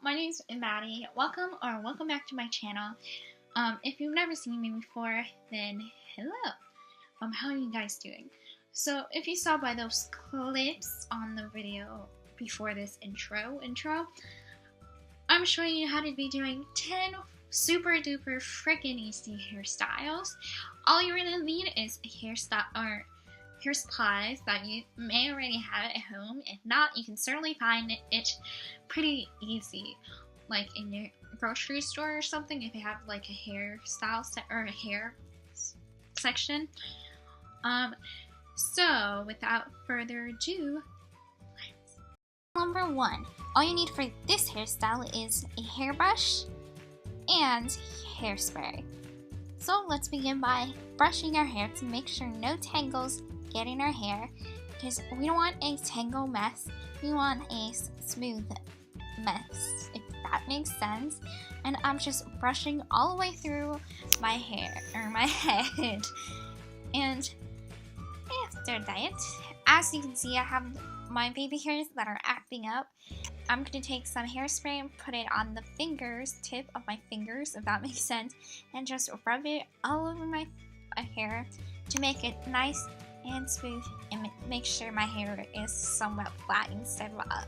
My name's Madi. Welcome back to my channel. If you've never seen me before, then hello. How are you guys doing? So if you saw by those clips on the video before this intro, I'm showing you how to be doing 10 super duper freaking easy hairstyles. All you really need is a hairstyle or hair supplies that you may already have at home. If not, you can certainly find it pretty easy, like in your grocery store or something, if you have like a hairstyle set or a hair section. So without further ado, number 1, all you need for this hairstyle is a hairbrush and hairspray. So let's begin by brushing our hair to make sure no tangles get in our hair, because we don't want a tangle mess, we want a smooth mess, if that makes sense. And I'm just brushing all the way through my hair, or my head. And after that, as you can see, I have my baby hairs that are acting up. I'm going to take some hairspray and put it on the tip of my fingers, if that makes sense, and just rub it all over my hair to make it nice and smooth and make sure my hair is somewhat flat instead of up.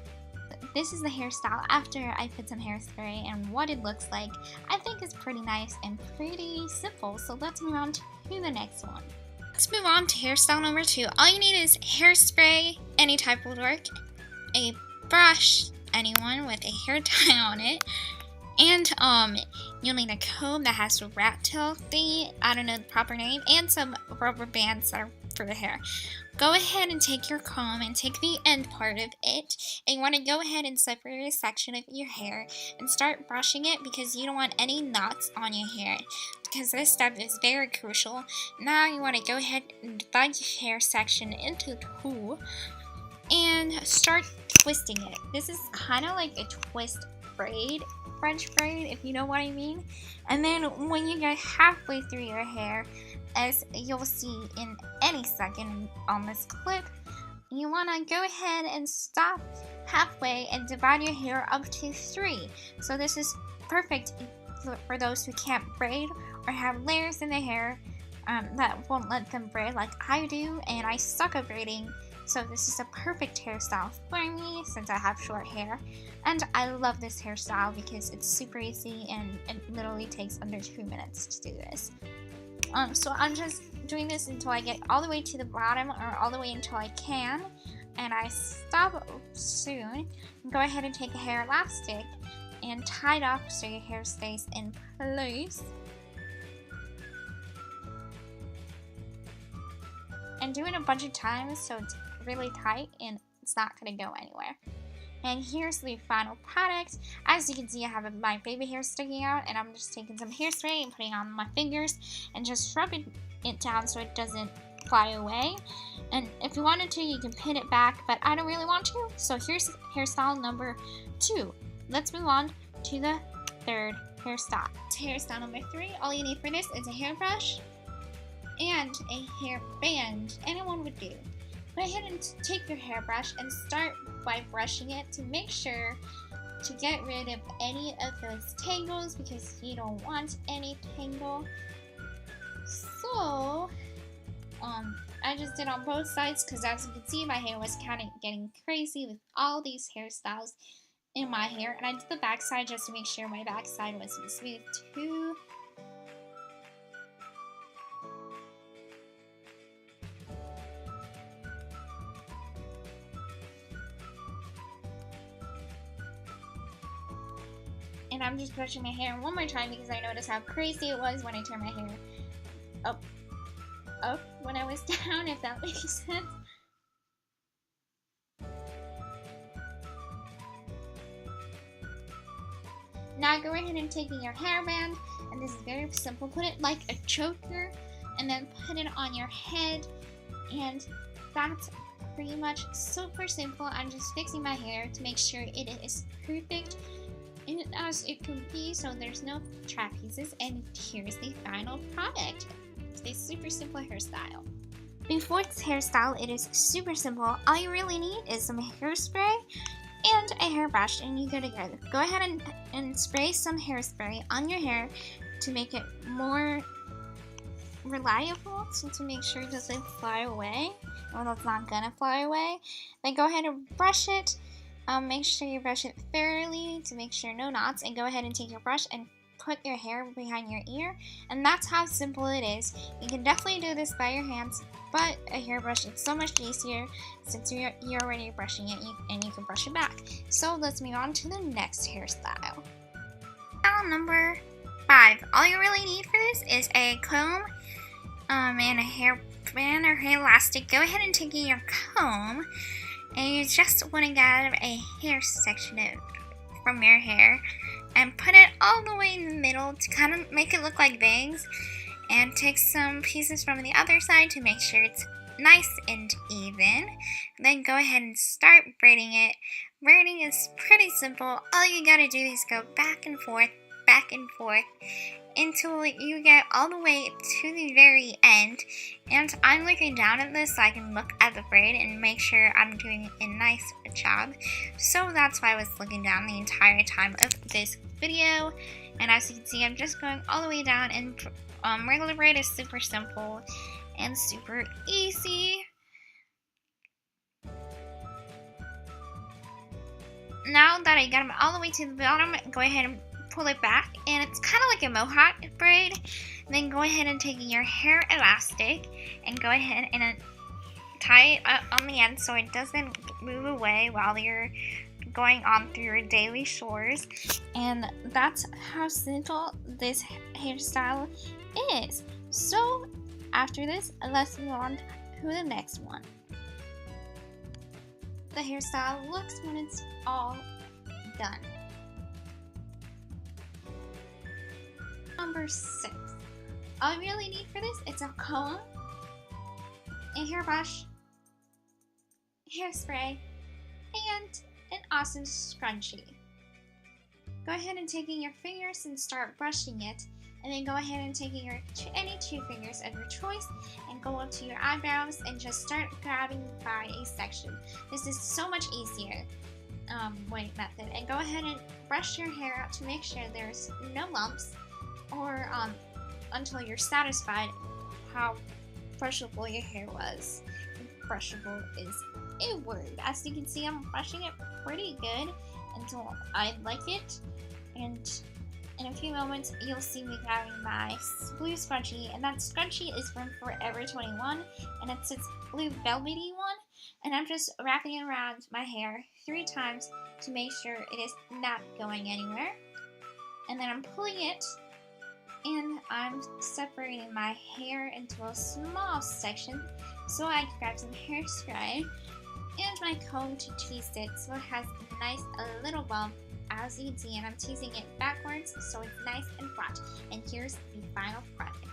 This is the hairstyle after I put some hairspray, and what it looks like I think is pretty nice and pretty simple. So let's move on to the next one. Let's move on to hairstyle number 2. All you need is hairspray, any type would work, a brush, anyone with a hair tie on it, and you'll need a comb that has a rat tail thingy, I don't know the proper name, and some rubber bands that are for the hair. Go ahead and take your comb and take the end part of it, and you want to go ahead and separate a section of your hair and start brushing it, because you don't want any knots on your hair, because this step is very crucial. Now you want to go ahead and divide your hair section into 2 and start twisting it. This is kind of like a twist braid, French braid, if you know what I mean. And then when you get halfway through your hair, as you'll see in any second on this clip, you want to go ahead and stop halfway and divide your hair up to 3. So this is perfect for those who can't braid or have layers in their hair that won't let them braid like I do, and I suck at braiding. So this is a perfect hairstyle for me since I have short hair, and I love this hairstyle because it's super easy and it literally takes under 2 minutes to do this. So I'm just doing this until I get all the way to the bottom, or all the way until I can, and I stop soon. Go ahead and take a hair elastic and tie it up so your hair stays in place. And do it a bunch of times so it's really tight and it's not going to go anywhere. And here's the final product. As you can see, I have my baby hair sticking out, and I'm just taking some hairspray and putting it on my fingers and just rubbing it down so it doesn't fly away. And if you wanted to, you can pin it back, but I don't really want to. So here's hairstyle number 2. Let's move on to the third hairstyle. To hairstyle number 3, all you need for this is a hairbrush and a hairband. Anyone would do. Go ahead and take your hairbrush and start by brushing it to make sure to get rid of any of those tangles, because you don't want any tangle. So I just did on both sides, because as you can see, my hair was kind of getting crazy with all these hairstyles in my hair, and I did the back side just to make sure my back side was smooth too. And I'm just brushing my hair one more time because I noticed how crazy it was when I turned my hair up when I was down, if that makes sense. Now go ahead and take your hairband, and this is very simple. Put it like a choker, and then put it on your head, and that's pretty much super simple. I'm just fixing my hair to make sure it is perfect and as it could be, so there's no trapezes. And here's the final product. It's a super simple hairstyle. Before this hairstyle, it is super simple. All you really need is some hairspray and a hairbrush, and you go together. Go ahead and spray some hairspray on your hair to make it more reliable, so to make sure it doesn't fly away. Well, that's not gonna fly away. Then go ahead and brush it. Make sure you brush it thoroughly to make sure no knots, and go ahead and take your brush and put your hair behind your ear, and that's how simple it is. You can definitely do this by your hands, but a hairbrush is so much easier since you're already brushing it and you can brush it back. So let's move on to the next hairstyle. Style number 5. All you really need for this is a comb and a hairband or hair elastic. Go ahead and take your comb, and you just want to get a hair section from your hair and put it all the way in the middle to kind of make it look like bangs, and take some pieces from the other side to make sure it's nice and even. Then go ahead and start braiding it. Braiding is pretty simple. All you gotta do is go back and forth until you get all the way to the very end. And I'm looking down at this so I can look at the braid and make sure I'm doing a nice job. So that's why I was looking down the entire time of this video. And as you can see, I'm just going all the way down, and regular braid is super simple and super easy. Now that I got them all the way to the bottom, go ahead and pull it back, and it's kind of like a mohawk braid. Then go ahead and take your hair elastic and go ahead and tie it on the end so it doesn't move away while you're going on through your daily chores. And that's how simple this hairstyle is. So after this, let's move on to the next one. The hairstyle looks when it's all done. Number 6. All you really need for this is a comb, a hairbrush, hairspray, and an awesome scrunchie. Go ahead and take your fingers and start brushing it, and then go ahead and take any 2 fingers of your choice and go up to your eyebrows and just start grabbing by a section. This is so much easier method. And go ahead and brush your hair out to make sure there's no lumps, or until you're satisfied how brushable your hair was. Brushable is a word. As you can see, I'm brushing it pretty good until I like it, and in a few moments you'll see me grabbing my blue scrunchie, and that scrunchie is from Forever 21, and it's this blue velvety one, and I'm just wrapping it around my hair 3 times to make sure it is not going anywhere. And then I'm pulling it, and I'm separating my hair into a small section so I can grab some hairspray and my comb to twist it so it has a nice little bump, as you can see, and I'm teasing it backwards so it's nice and flat. And here's the final product.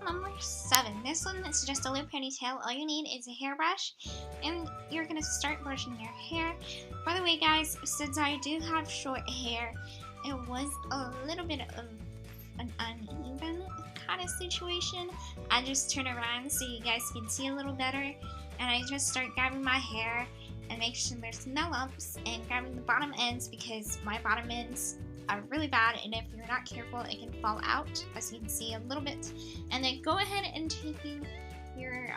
Number 7. This one is just a loop ponytail. All you need is a hairbrush, and you're gonna start brushing your hair. By the way, guys, since I do have short hair, it was a little bit of an uneven kind of situation. I just turn around so you guys can see a little better, and I just start grabbing my hair and make sure there's no lumps, and grabbing the bottom ends because my bottom ends are really bad, and if you're not careful it can fall out, as you can see a little bit. And then go ahead and taking your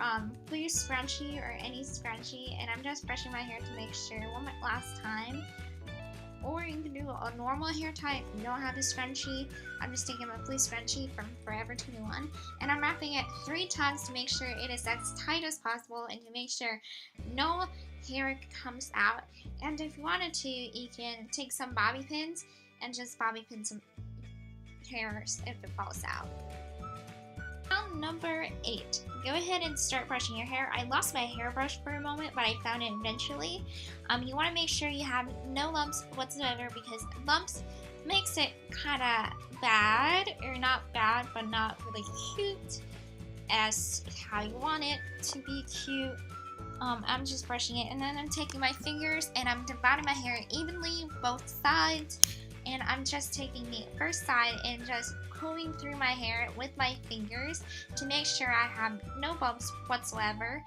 blue scrunchie or any scrunchie, and I'm just brushing my hair to make sure one last time. Or you can do a normal hair tie if you don't have a scrunchie. I'm just taking my blue scrunchie from Forever 21, and I'm wrapping it 3 times to make sure it is as tight as possible and to make sure no hair comes out. And if you wanted to, you can take some bobby pins and just bobby pin some hairs if it falls out. Now, number 8. Go ahead and start brushing your hair. I lost my hairbrush for a moment, but I found it eventually. You want to make sure you have no lumps whatsoever, because lumps makes it kind of bad, or not bad, but not really cute as how you want it to be cute. I'm just brushing it, and then I'm taking my fingers and I'm dividing my hair evenly both sides, and I'm just taking the first side and just combing through my hair with my fingers to make sure I have no bumps whatsoever,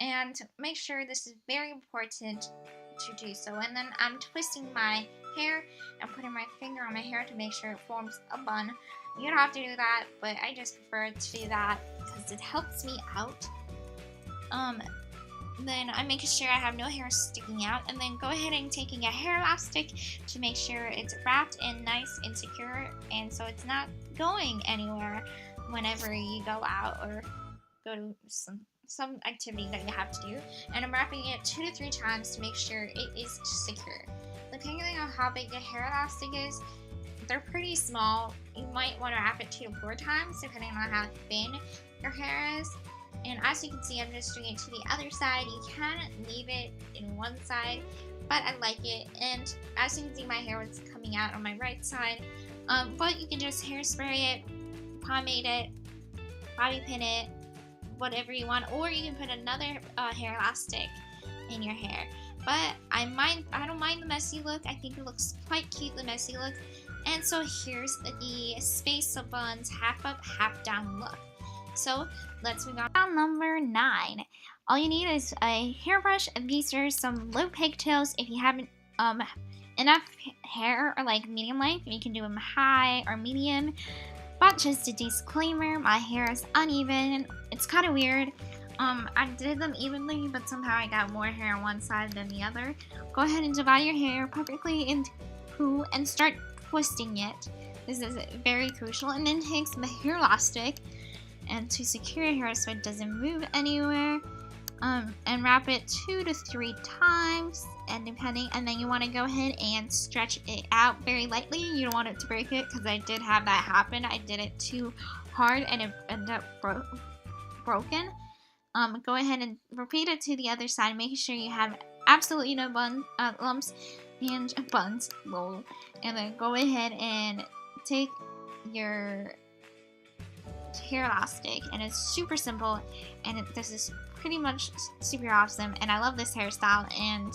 and make sure this is very important to do so. And then I'm twisting my hair and putting my finger on my hair to make sure it forms a bun. You don't have to do that, but I just prefer to do that because it helps me out. Then I'm making sure I have no hair sticking out, and then go ahead and taking a hair elastic to make sure it's wrapped and nice and secure, and so it's not going anywhere whenever you go out or go to some activity that you have to do. And I'm wrapping it 2 to 3 times to make sure it is secure. Depending on how big the hair elastic is, they're pretty small. You might want to wrap it 2 to 4 times depending on how thin your hair is. And as you can see, I'm just doing it to the other side. You can leave it in one side, but I like it. And as you can see, my hair was coming out on my right side. But you can just hairspray it, pomade it, bobby pin it, whatever you want, or you can put another hair elastic in your hair. But I don't mind the messy look. I think it looks quite cute, the messy look. And so here's the space of buns, half up, half down look. So let's move on. Number 9. All you need is a hairbrush, and these are some low pigtails. If you haven't enough hair or like medium length, you can do them high or medium. But just a disclaimer, my hair is uneven. It's kind of weird. I did them evenly, but somehow I got more hair on one side than the other. Go ahead and divide your hair perfectly into 2 and start twisting it. This is very crucial. And then take the hair elastic and to secure your hair so it doesn't move anywhere, and wrap it 2 to 3 times, and then you want to go ahead and stretch it out very lightly. You don't want it to break it, because I did have that happen. I did it too hard and it ended up broken. Go ahead and repeat it to the other side, making sure you have absolutely no lumps and buns, lol. And then go ahead and take your hair elastic, and it's super simple, and this is pretty much super awesome, and I love this hairstyle. And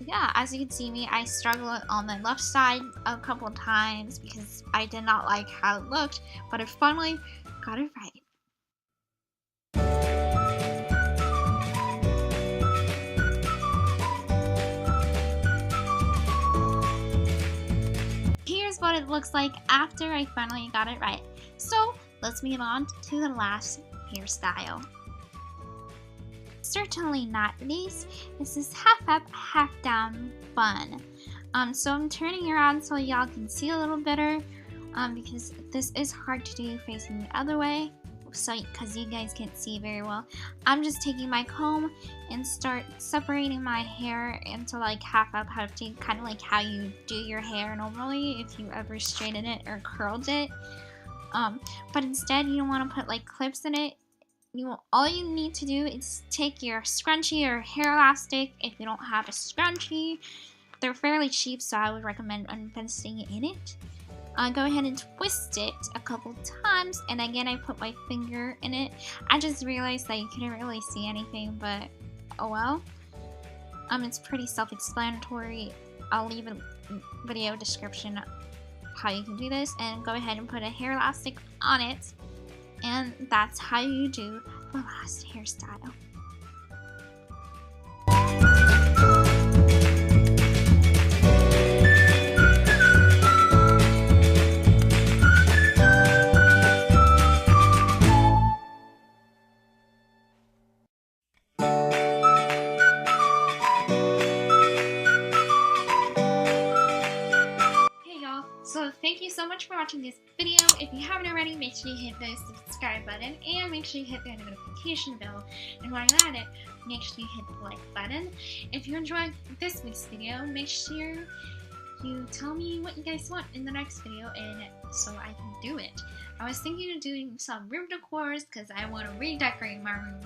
yeah, as you can see me, I struggled on the left side a couple of times because I did not like how it looked, but I finally got it right. Here's what it looks like after I finally got it right. So let's move on to the last hairstyle. Certainly not least, this is half up, half down bun. So I'm turning around so y'all can see a little better, because this is hard to do facing the other way, so because you guys can't see very well. I'm just taking my comb and start separating my hair into like half up, half down, kind of like how you do your hair normally if you ever straightened it or curled it. But instead, you don't want to put like clips in it. All you need to do is take your scrunchie or hair elastic. If you don't have a scrunchie, they're fairly cheap, so I would recommend investing in it. Go ahead and twist it a couple times, and again I put my finger in it. I just realized that you couldn't really see anything, but oh well. It's pretty self-explanatory. I'll leave a video description how you can do this, and go ahead and put a hair elastic on it, and that's how you do the last hairstyle. So thank you so much for watching this video. If you haven't already, make sure you hit the subscribe button, and make sure you hit the notification bell. And while you're at it, make sure you hit the like button. If you enjoyed this week's video, make sure you tell me what you guys want in the next video, and so I can do it. I was thinking of doing some room decors because I want to redecorate my room.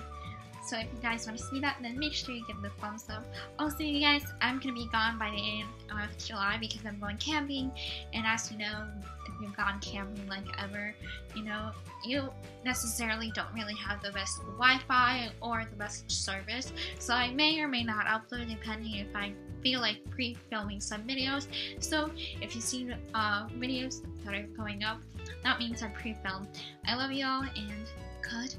So if you guys want to see that, then make sure you give the thumbs up. Also, you guys, I'm going to be gone by the end of July because I'm going camping. And as you know, if you've gone camping like ever, you know, you necessarily don't really have the best Wi-Fi or the best service. So I may or may not upload depending if I feel like pre-filming some videos. So if you see videos that are going up, that means I pre-filmed. I love y'all and good.